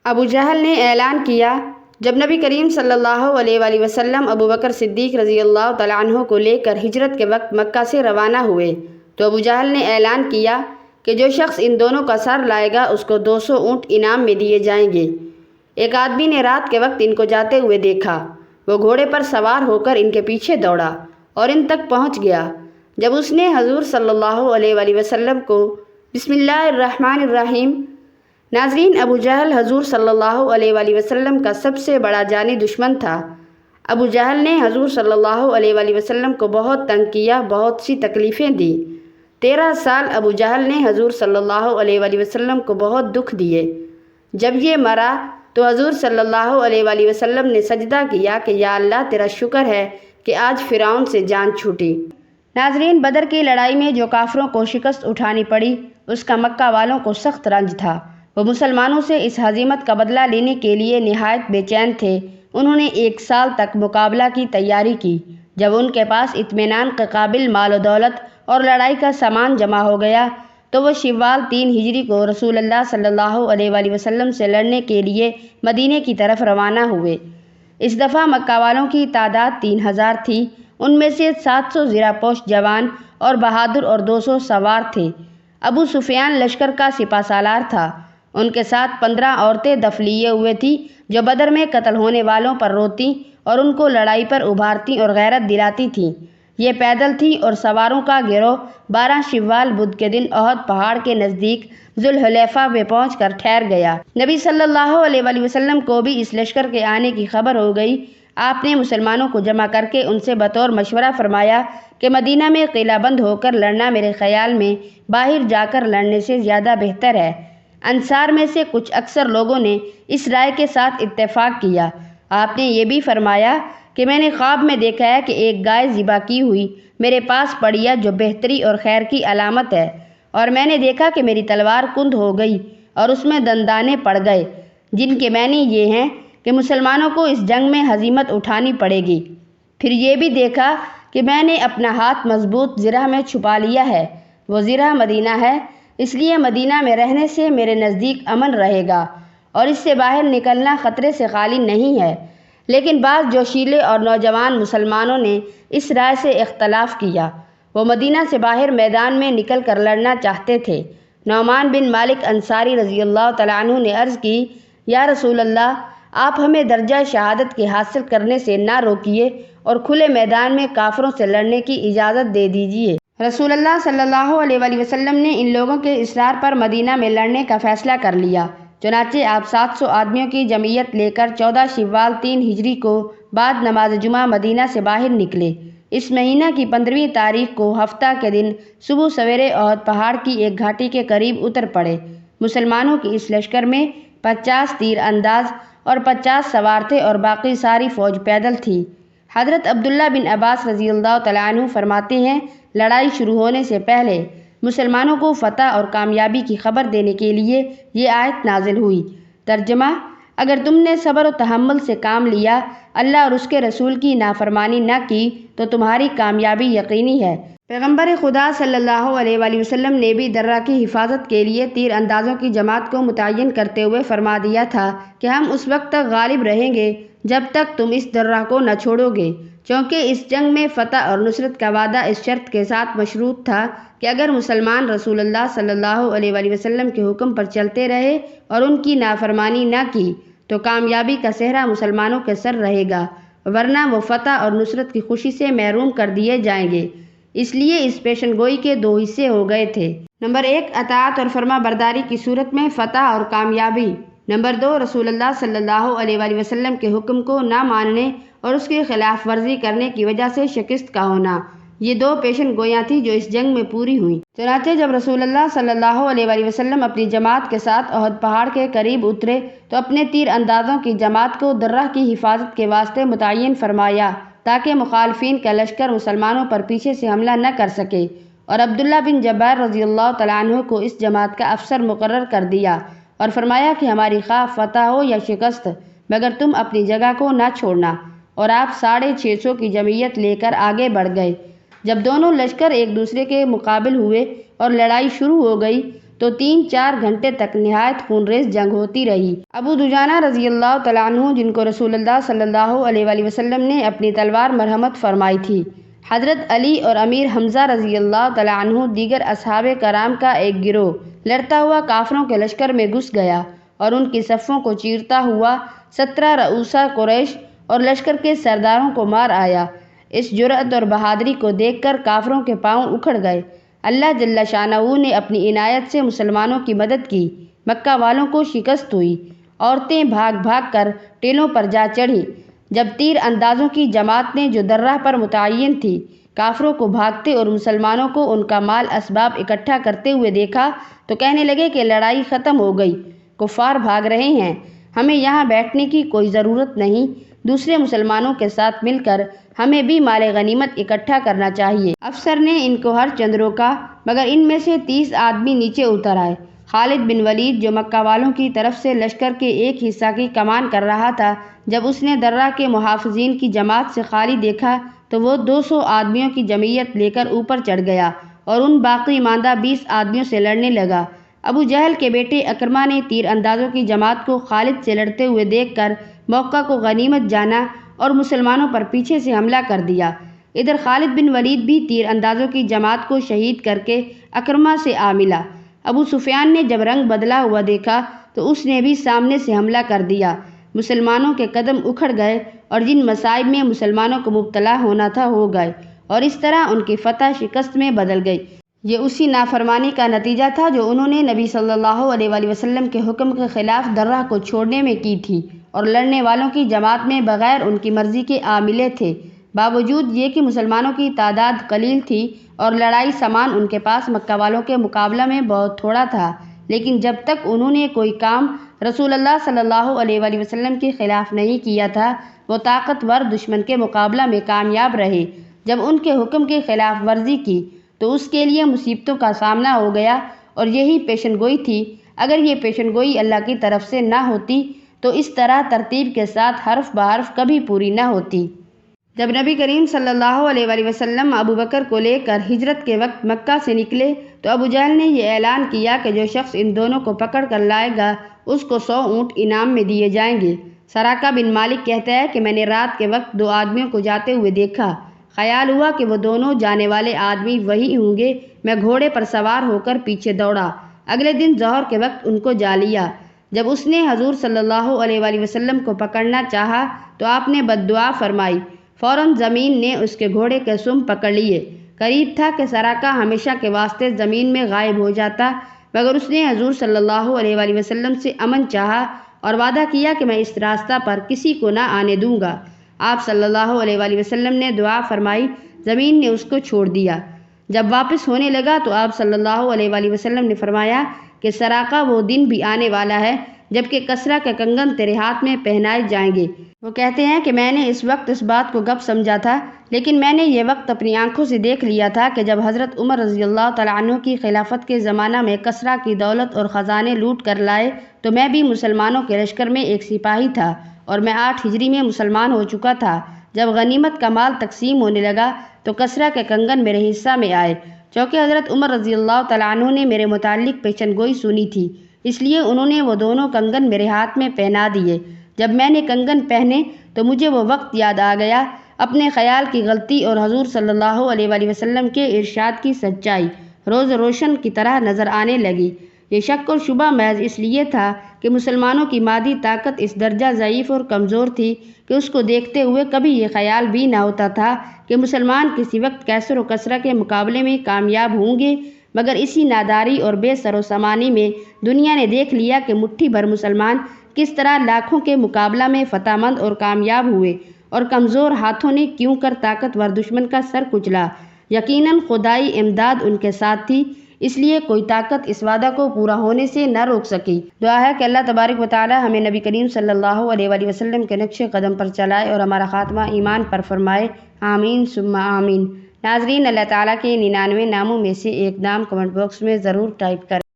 ابو جہل نے اعلان کیا۔ جب نبی کریم صلی اللہ علیہ وآلہ وسلم ابو بکر صدیق رضی اللہ تعالیٰ عنہ کو لے کر ہجرت کے وقت مکہ سے روانہ ہوئے تو ابو جہل نے اعلان کیا کہ جو شخص ان دونوں کا سر لائے گا اس کو 200 اونٹ انعام میں دیے جائیں گے۔ ایک آدمی نے رات کے وقت ان کو جاتے ہوئے دیکھا۔ وہ گھوڑے پر سوار ہو کر ان کے پیچھے دوڑا اور ان تک پہنچ گیا۔ جب اس نے حضور صلی اللہ علیہ وآلہ وسلم کو بسم اللہ الرحمن الرحیم۔ ناظرین، ابو جہل حضور صلی اللہ علیہ وآلہ وسلم کا سب سے بڑا جانی دشمن تھا۔ ابو جہل نے حضور صلی اللہ علیہ وآلہ وسلم کو بہت تنگ کیا، بہت سی تکلیفیں دی۔ 13 سال ابو جہل نے حضور صلی اللہ علیہ وآلہ وسلم کو بہت دکھ دیے۔ جب یہ مرا تو حضور صلی اللہ علیہ وآلہ وسلم نے سجدہ کیا کہ یا اللہ تیرا شکر ہے کہ آج فرعون سے جان چھوٹی۔ ناظرین، بدر کی لڑائی میں جو کافروں کو شکست اٹھانی پڑی اس کا مکہ والوں کو سخت رنج تھا۔ وہ مسلمانوں سے اس ہزیمت کا بدلہ لینے کے لیے نہایت بے چین تھے۔ انہوں نے 1 سال تک مقابلہ کی تیاری کی۔ جب ان کے پاس اطمینان کے قابل مال و دولت اور لڑائی کا سامان جمع ہو گیا تو وہ شوال 3 ہجری کو رسول اللہ صلی اللہ علیہ وآلہ وسلم سے لڑنے کے لیے مدینے کی طرف روانہ ہوئے۔ اس دفعہ مکہ والوں کی تعداد 3000 تھی۔ ان میں سے 700 زرہ پوش جوان اور بہادر اور 200 سوار تھے۔ ابو سفیان لشکر کا سپہ سالار تھا۔ ان کے ساتھ 15 عورتیں دف لیے ہوئے تھیں جو بدر میں قتل ہونے والوں پر روتیں اور ان کو لڑائی پر ابھارتی اور غیرت دلاتی تھیں۔ یہ پیدل تھی اور سواروں کا گروہ 12 شوال بدھ کے دن احد پہاڑ کے نزدیک ذوالحلیفہ میں پہنچ کر ٹھہر گیا۔ نبی صلی اللہ علیہ وآلہ وسلم کو بھی اس لشکر کے آنے کی خبر ہو گئی۔ آپ نے مسلمانوں کو جمع کر کے ان سے بطور مشورہ فرمایا کہ مدینہ میں قلعہ بند ہو کر لڑنا میرے خیال میں باہر جا کر لڑنے سے زیادہ بہتر ہے۔ انصار میں سے کچھ اکثر لوگوں نے اس رائے کے ساتھ اتفاق کیا۔ آپ نے یہ بھی فرمایا کہ میں نے خواب میں دیکھا ہے کہ ایک گائے ذبح کی ہوئی میرے پاس پڑی ہے جو بہتری اور خیر کی علامت ہے، اور میں نے دیکھا کہ میری تلوار کند ہو گئی اور اس میں دندانے پڑ گئے، جن کے معنی یہ ہیں کہ مسلمانوں کو اس جنگ میں ہزیمت اٹھانی پڑے گی۔ پھر یہ بھی دیکھا کہ میں نے اپنا ہاتھ مضبوط زرہ میں چھپا لیا ہے، وہ زرہ مدینہ ہے، اس لیے مدینہ میں رہنے سے میرے نزدیک امن رہے گا اور اس سے باہر نکلنا خطرے سے خالی نہیں ہے۔ لیکن بعض جوشیلے اور نوجوان مسلمانوں نے اس رائے سے اختلاف کیا۔ وہ مدینہ سے باہر میدان میں نکل کر لڑنا چاہتے تھے۔ نعمان بن مالک انصاری رضی اللہ تعالیٰ عنہ نے عرض کی، یا رسول اللہ، آپ ہمیں درجہ شہادت کے حاصل کرنے سے نہ روکیے اور کھلے میدان میں کافروں سے لڑنے کی اجازت دے دیجیے۔ رسول اللہ صلی اللہ علیہ وآلہ وسلم نے ان لوگوں کے اصرار پر مدینہ میں لڑنے کا فیصلہ کر لیا۔ چنانچہ آپ 700 آدمیوں کی جمعیت لے کر 14 شوال 3 ہجری کو بعد نماز جمعہ مدینہ سے باہر نکلے۔ اس مہینہ کی 15ویں تاریخ کو ہفتہ کے دن صبح سویرے احد پہاڑ کی ایک گھاٹی کے قریب اتر پڑے۔ مسلمانوں کی اس لشکر میں 50 تیر انداز اور 50 سوار تھے اور باقی ساری فوج پیدل تھی۔ حضرت عبداللہ بن عباس رضی اللہ تعالیٰ عنہ فرماتے ہیں، لڑائی شروع ہونے سے پہلے مسلمانوں کو فتح اور کامیابی کی خبر دینے کے لیے یہ آیت نازل ہوئی۔ ترجمہ: اگر تم نے صبر و تحمل سے کام لیا، اللہ اور اس کے رسول کی نافرمانی نہ کی تو تمہاری کامیابی یقینی ہے۔ پیغمبر خدا صلی اللہ علیہ وآلہ وسلم نے بھی درہ کی حفاظت کے لیے تیر اندازوں کی جماعت کو متعین کرتے ہوئے فرما دیا تھا کہ ہم اس وقت تک غالب رہیں گے جب تک تم اس درہ کو نہ چھوڑو گے، چونکہ اس جنگ میں فتح اور نصرت کا وعدہ اس شرط کے ساتھ مشروط تھا کہ اگر مسلمان رسول اللہ صلی اللہ علیہ وآلہ وسلم کے حکم پر چلتے رہے اور ان کی نافرمانی نہ کی تو کامیابی کا صحرا مسلمانوں کے سر رہے گا، ورنہ وہ فتح اور نصرت کی خوشی سے محروم کر دیے جائیں گے۔ اس لیے اس پیشن گوئی کے 2 حصے ہو گئے تھے۔ نمبر 1، اطاعت اور فرما برداری کی صورت میں فتح اور کامیابی۔ نمبر 2، رسول اللہ صلی اللہ علیہ وآلہ وسلم کے حکم کو نہ ماننے اور اس کی خلاف ورزی کرنے کی وجہ سے شکست کا ہونا۔ یہ 2 پیشن گوئیاں تھیں جو اس جنگ میں پوری ہوئیں۔ چنانچہ جب رسول اللہ صلی اللہ علیہ وآلہ وسلم اپنی جماعت کے ساتھ احد پہاڑ کے قریب اترے تو اپنے تیر اندازوں کی جماعت کو درہ کی حفاظت کے واسطے متعین فرمایا تاکہ مخالفین کا لشکر مسلمانوں پر پیچھے سے حملہ نہ کر سکے، اور عبداللہ بن جبار رضی اللہ تعالیٰ عنہ کو اس جماعت کا افسر مقرر کر دیا اور فرمایا کہ ہماری خواہ فتح ہو یا شکست مگر تم اپنی جگہ کو نہ چھوڑنا، اور آپ 650 کی جمعیت لے کر آگے بڑھ گئے۔ جب دونوں لشکر ایک دوسرے کے مقابل ہوئے اور لڑائی شروع ہو گئی تو 3-4 گھنٹے تک نہایت خونریز جنگ ہوتی رہی۔ ابو دجانہ رضی اللہ تعالیٰ عنہ، جن کو رسول اللہ صلی اللہ علیہ وآلہ وسلم نے اپنی تلوار مرحمت فرمائی تھی، حضرت علی اور امیر حمزہ رضی اللہ تعالیٰ عنہ، دیگر اصحاب کرام کا ایک گروہ لڑتا ہوا کافروں کے لشکر میں گھس گیا اور ان کی صفوں کو چیرتا ہوا 17 رؤسا قریش اور لشکر کے سرداروں کو مار آیا۔ اس جرأت اور بہادری کو دیکھ کر کافروں کے پاؤں اکھڑ گئے۔ اللہ جل شانہ نے اپنی عنایت سے مسلمانوں کی مدد کی۔ مکہ والوں کو شکست ہوئی۔ عورتیں بھاگ بھاگ کر ٹیلوں پر جا چڑھیں۔ جب تیر اندازوں کی جماعت نے، جو درہ پر متعین تھی، کافروں کو بھاگتے اور مسلمانوں کو ان کا مال اسباب اکٹھا کرتے ہوئے دیکھا تو کہنے لگے کہ لڑائی ختم ہو گئی، کفار بھاگ رہے ہیں، ہمیں یہاں بیٹھنے کی کوئی ضرورت نہیں، دوسرے مسلمانوں کے ساتھ مل کر ہمیں بھی مال غنیمت اکٹھا کرنا چاہیے۔ افسر نے ان کو ہر چند روکا، مگر ان میں سے 30 آدمی نیچے اتر آئے۔ خالد بن ولید، جو مکہ والوں کی طرف سے لشکر کے ایک حصہ کی کمان کر رہا تھا، جب اس نے درہ کے محافظین کی جماعت سے خالی دیکھا تو وہ 200 آدمیوں کی جمعیت لے کر اوپر چڑھ گیا اور ان باقی ماندہ 20 آدمیوں سے لڑنے لگا۔ ابو جہل کے بیٹے اکرمہ نے تیر اندازوں کی جماعت کو خالد سے لڑتے ہوئے دیکھ کر موقع کو غنیمت جانا اور مسلمانوں پر پیچھے سے حملہ کر دیا۔ ادھر خالد بن ولید بھی تیر اندازوں کی جماعت کو شہید کر کے اکرمہ سے آ ملا۔ ابو سفیان نے جب رنگ بدلا ہوا دیکھا تو اس نے بھی سامنے سے حملہ کر دیا۔ مسلمانوں کے قدم اکھڑ گئے اور جن مصائب میں مسلمانوں کو مبتلا ہونا تھا ہو گئے، اور اس طرح ان کی فتح شکست میں بدل گئی۔ یہ اسی نافرمانی کا نتیجہ تھا جو انہوں نے نبی صلی اللہ علیہ وآلہ وسلم کے حکم کے خلاف درہ کو چھوڑنے میں کی تھی، اور لڑنے والوں کی جماعت میں بغیر ان کی مرضی کے آ ملے تھے۔ باوجود یہ کہ مسلمانوں کی تعداد قلیل تھی اور لڑائی سامان ان کے پاس مکہ والوں کے مقابلہ میں بہت تھوڑا تھا، لیکن جب تک انہوں نے کوئی کام رسول اللہ صلی اللہ علیہ وآلہ وسلم کے خلاف نہیں کیا تھا، وہ طاقتور دشمن کے مقابلہ میں کامیاب رہے۔ جب ان کے حکم کی خلاف ورزی کی تو اس کے لیے مصیبتوں کا سامنا ہو گیا، اور یہی پیشن گوئی تھی۔ اگر یہ پیشن گوئی اللہ کی طرف سے نہ ہوتی تو اس طرح ترتیب کے ساتھ حرف بحرف کبھی پوری نہ ہوتی۔ جب نبی کریم صلی اللہ علیہ وآلہ وسلم ابو بکر کو لے کر ہجرت کے وقت مکہ سے نکلے تو ابو جہل نے یہ اعلان کیا کہ جو شخص ان دونوں کو پکڑ کر لائے گا اس کو 100 اونٹ انعام میں دیے جائیں گے۔ سراقہ بن مالک کہتا ہے کہ میں نے رات کے وقت 2 آدمیوں کو جاتے ہوئے دیکھا، خیال ہوا کہ وہ دونوں جانے والے آدمی وہی ہوں گے۔ میں گھوڑے پر سوار ہو کر پیچھے دوڑا۔ اگلے دن ظہر کے وقت ان کو جا لیا۔ جب اس نے حضور صلی اللہ علیہ وآلہ وسلم کو پکڑنا چاہا تو آپ نے بد دعا فرمائی، فوراً زمین نے اس کے گھوڑے کے سم پکڑ لیے۔ قریب تھا کہ سراقہ ہمیشہ کے واسطے زمین میں غائب ہو جاتا، مگر اس نے حضور صلی اللہ علیہ وآلہ وسلم سے امن چاہا اور وعدہ کیا کہ میں اس راستہ پر کسی کو نہ آنے دوں گا۔ آپ صلی اللہ علیہ وآلہ وسلم نے دعا فرمائی، زمین نے اس کو چھوڑ دیا۔ جب واپس ہونے لگا تو آپ صلی اللہ علیہ وآلہ وسلم نے فرمایا کہ سراقہ وہ دن بھی آنے والا ہے جبکہ کسرا کے کنگن تیرے ہاتھ میں پہنائے جائیں گے۔ وہ کہتے ہیں کہ میں نے اس وقت اس بات کو گپ سمجھا تھا، لیکن میں نے یہ وقت اپنی آنکھوں سے دیکھ لیا تھا کہ جب حضرت عمر رضی اللہ تعالیٰ عنہ کی خلافت کے زمانہ میں کسرا کی دولت اور خزانے لوٹ کر لائے تو میں بھی مسلمانوں کے لشکر میں ایک سپاہی تھا، اور میں 8 ہجری میں مسلمان ہو چکا تھا۔ جب غنیمت کا مال تقسیم ہونے لگا تو کسرا کے کنگن میرے حصہ میں آئے، چونکہ حضرت عمر رضی اللہ تعالیٰ عنہ نے میرے متعلق پیشن گوئی سنی تھی، اس لیے انہوں نے وہ دونوں کنگن میرے ہاتھ میں پہنا دیے۔ جب میں نے کنگن پہنے تو مجھے وہ وقت یاد آ گیا، اپنے خیال کی غلطی اور حضور صلی اللہ علیہ وآلہ وسلم کے ارشاد کی سچائی روز روشن کی طرح نظر آنے لگی۔ یہ شک اور شبہ محض اس لیے تھا کہ مسلمانوں کی مادی طاقت اس درجہ ضعیف اور کمزور تھی کہ اس کو دیکھتے ہوئے کبھی یہ خیال بھی نہ ہوتا تھا کہ مسلمان کسی وقت کیسر و کسرا کے مقابلے میں کامیاب ہوں گے، مگر اسی ناداری اور بے سر و سامانی میں دنیا نے دیکھ لیا کہ مٹھی بھر مسلمان کس طرح لاکھوں کے مقابلہ میں فتح مند اور کامیاب ہوئے، اور کمزور ہاتھوں نے کیوں کر طاقتور دشمن کا سر کچلا۔ یقیناً خدائی امداد ان کے ساتھ تھی، اس لیے کوئی طاقت اس وعدہ کو پورا ہونے سے نہ روک سکی۔ دعا ہے کہ اللہ تبارک و تعالی ہمیں نبی کریم صلی اللہ علیہ وآلہ وسلم کے نقش قدم پر چلائے اور ہمارا خاتمہ ایمان پر فرمائے، آمین ثم آمین۔ ناظرین، اللہ تعالیٰ کے 99 ناموں میں سے ایک نام کمنٹ باکس میں ضرور ٹائپ کریں۔